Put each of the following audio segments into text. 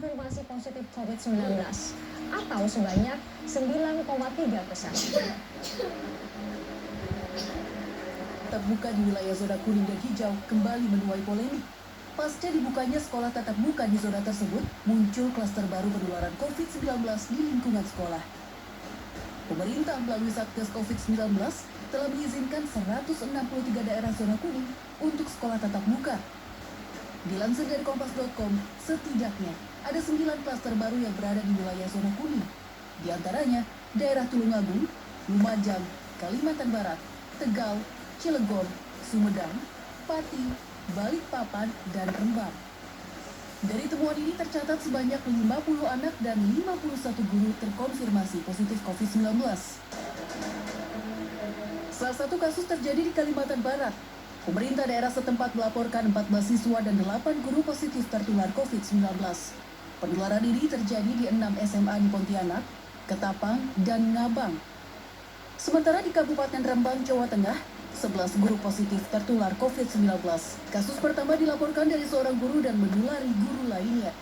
terkonfirmasi positif COVID-19 atau sebanyak 9,3%. Tatap muka di wilayah zona kuning dan hijau kembali menuai polemik. Pasca dibukanya sekolah tatap muka di zona tersebut, muncul klaster baru penularan COVID-19 di lingkungan sekolah. Pemerintah melalui Satgas COVID-19 telah mengizinkan 163 daerah zona kuning untuk sekolah tatap muka. Dilansir dari kompas.com, setidaknya ada 9 klaster baru yang berada di wilayah zona kuning. Di antaranya daerah Tulungagung, Lumajang, Kalimantan Barat, Tegal, Cilegon, Sumedang, Pati, Balikpapan, dan Rembang. Dari temuan ini tercatat sebanyak 50 anak dan 51 guru terkonfirmasi positif COVID-19. Salah satu kasus terjadi di Kalimantan Barat. Pemerintah daerah setempat melaporkan 14 siswa dan 8 guru positif tertular COVID-19. Penularan ini terjadi di 6 SMA di Pontianak, Ketapang, dan Ngabang. Sementara di Kabupaten Rembang, Jawa Tengah, 11 guru positif tertular COVID-19. Kasus pertama dilaporkan dari seorang guru dan menulari guru lainnya.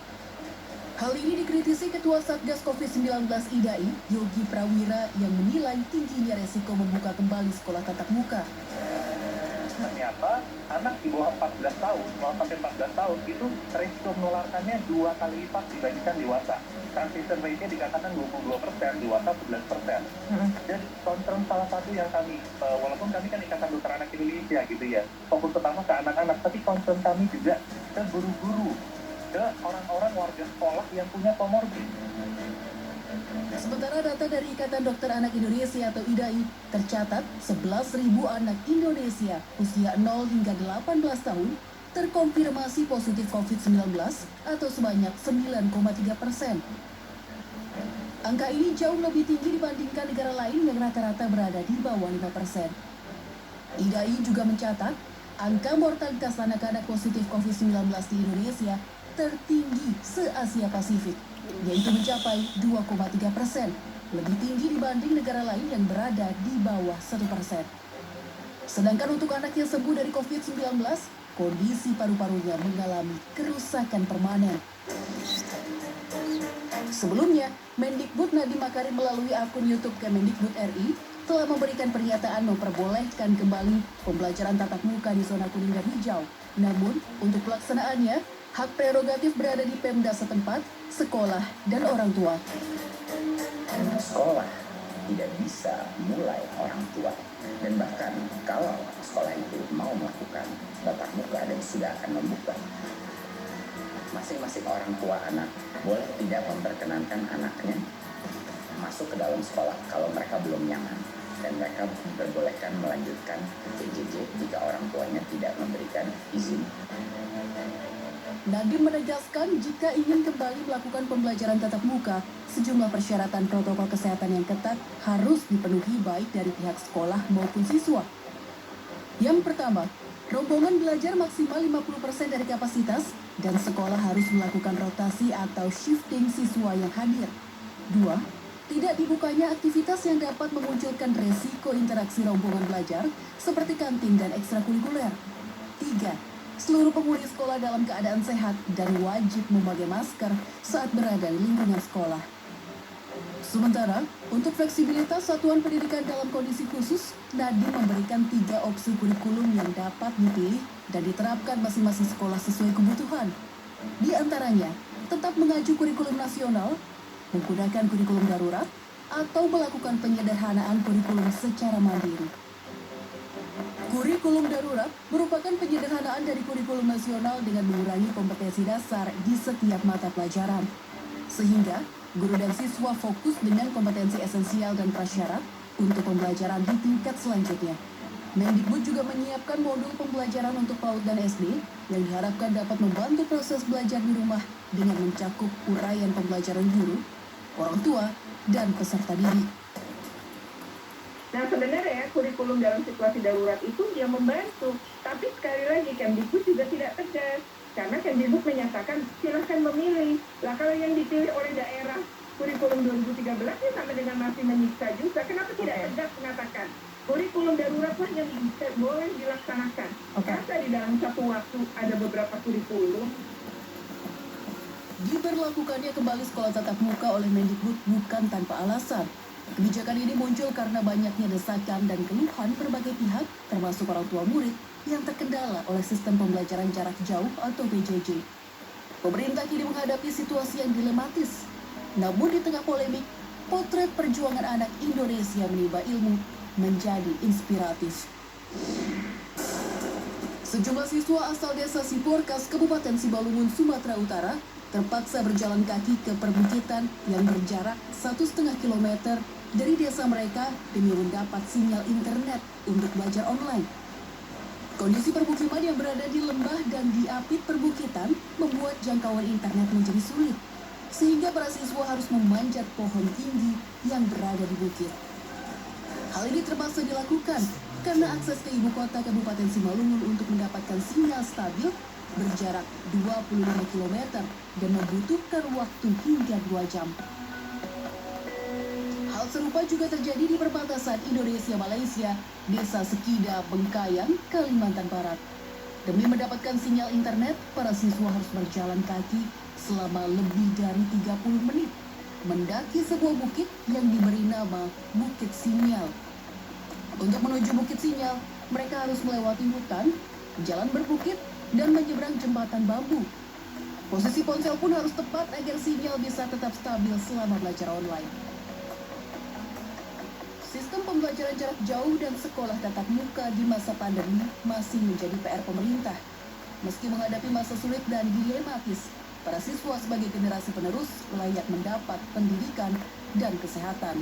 Hal ini dikritisi Ketua Satgas COVID-19 IDAI, Yogi Prawira, yang menilai tingginya resiko membuka kembali sekolah tatap muka. Ternyata anak di bawah 14 tahun, 0-14 tahun itu resiko menularkannya 2 kali lipat dibandingkan dewasa. Transmission rate-nya dikatakan 22%, dewasa 11%. Dan concern salah satu yang kami, walaupun kami kan Ikatan Dokter Anak Indonesia gitu ya, fokus utama ke anak-anak, tapi concern kami juga ke guru-guru, ke orang-orang warga sekolah yang punya comorbid. Sementara data dari Ikatan Dokter Anak Indonesia atau IDAI tercatat 11.000 anak Indonesia usia 0 hingga 18 tahun terkonfirmasi positif COVID-19 atau sebanyak 9,3%. Angka ini jauh lebih tinggi dibandingkan negara lain yang rata-rata berada di bawah 5%. IDAI juga mencatat angka mortalitas anak-anak positif COVID-19 di Indonesia tertinggi se-Asia Pasifik, yaitu mencapai 2,3%, lebih tinggi dibanding negara lain yang berada di bawah 1%. Sedangkan untuk anak yang sembuh dari COVID-19, kondisi paru-parunya mengalami kerusakan permanen. Sebelumnya, Mendikbud Nadiem Makarim melalui akun YouTube Kemendikbud RI telah memberikan pernyataan memperbolehkan kembali pembelajaran tatap muka di zona kuning dan hijau. Namun, untuk pelaksanaannya, hak prerogatif berada di Pemda setempat, sekolah, dan orang tua. Sekolah tidak bisa mulai orang tua, dan bahkan kalau sekolah itu mau melakukan tatap muka dan sudah akan membuka, masing-masing orang tua anak boleh tidak memperkenankan anaknya masuk ke dalam sekolah kalau mereka belum nyaman, dan mereka diperbolehkan melanjutkan PJJ jika orang tuanya tidak memberikan izin. Nadiem menegaskan jika ingin kembali melakukan pembelajaran tatap muka, sejumlah persyaratan protokol kesehatan yang ketat harus dipenuhi baik dari pihak sekolah maupun siswa. Yang pertama, rombongan belajar maksimal 50% dari kapasitas dan sekolah harus melakukan rotasi atau shifting siswa yang hadir. 2. Tidak dibukanya aktivitas yang dapat memunculkan resiko interaksi rombongan belajar seperti kantin dan ekstrakurikuler. 3. Seluruh penghuni sekolah dalam keadaan sehat dan wajib memakai masker saat berada di lingkungan sekolah. Sementara, untuk fleksibilitas satuan pendidikan dalam kondisi khusus, Nadiem memberikan 3 opsi kurikulum yang dapat dipilih dan diterapkan masing-masing sekolah sesuai kebutuhan. Di antaranya, tetap mengacu kurikulum nasional, menggunakan kurikulum darurat, atau melakukan penyederhanaan kurikulum secara mandiri. Kurikulum darurat merupakan penyederhanaan dari kurikulum nasional dengan mengurangi kompetensi dasar di setiap mata pelajaran. Sehingga, guru dan siswa fokus dengan kompetensi esensial dan prasyarat untuk pembelajaran di tingkat selanjutnya. Mendikbud juga menyiapkan modul pembelajaran untuk PAUD dan SD yang diharapkan dapat membantu proses belajar di rumah dengan mencakup uraian pembelajaran guru, orang tua, dan peserta didik. Nah sebenarnya kurikulum dalam situasi darurat itu yang membantu, tapi sekali lagi Kemdikbud juga tidak tegas, karena Kemdikbud menyatakan silahkan memilih. Lah kalau yang dipilih oleh daerah kurikulum 2013 ya sama dengan masih menyiksa juga, kenapa tidak tegas mengatakan kurikulum daruratlah yang boleh dilaksanakan. Masa di dalam satu waktu ada beberapa kurikulum. Diberlakukannya kembali sekolah tatap muka oleh Mendikbud bukan tanpa alasan. Kebijakan ini muncul karena banyaknya desakan dan keluhan berbagai pihak, termasuk orang tua murid, yang terkendala oleh sistem pembelajaran jarak jauh atau PJJ. Pemerintah kini menghadapi situasi yang dilematis. Namun di tengah polemik, potret perjuangan anak Indonesia menimba ilmu menjadi inspiratif. Sejumlah siswa asal desa Siporkas, Kabupaten Simalungun, Sumatera Utara, terpaksa berjalan kaki ke perbukitan yang berjarak 1,5 kilometer dari desa mereka demi mendapat sinyal internet untuk belajar online. Kondisi permukiman yang berada di lembah dan di apit perbukitan membuat jangkauan internet menjadi sulit, sehingga para siswa harus memanjat pohon tinggi yang berada di bukit. Hal ini terpaksa dilakukan karena akses ke ibu kota Kabupaten Simalungun untuk mendapatkan sinyal stabil berjarak 25 km dan membutuhkan waktu hingga 2 jam. Hal serupa juga terjadi di perbatasan Indonesia-Malaysia, Desa Sekida, Bengkayang, Kalimantan Barat. Demi mendapatkan sinyal internet, para siswa harus berjalan kaki selama lebih dari 30 menit, mendaki sebuah bukit yang diberi nama Bukit Sinyal. Untuk menuju Bukit Sinyal, mereka harus melewati hutan, jalan berbukit, dan menyeberang jembatan bambu. Posisi ponsel pun harus tepat agar sinyal bisa tetap stabil selama belajar online. Sistem pembelajaran jarak jauh dan sekolah tatap muka di masa pandemi masih menjadi PR pemerintah. Meski menghadapi masa sulit dan dilematis, para siswa sebagai generasi penerus layak mendapat pendidikan dan kesehatan.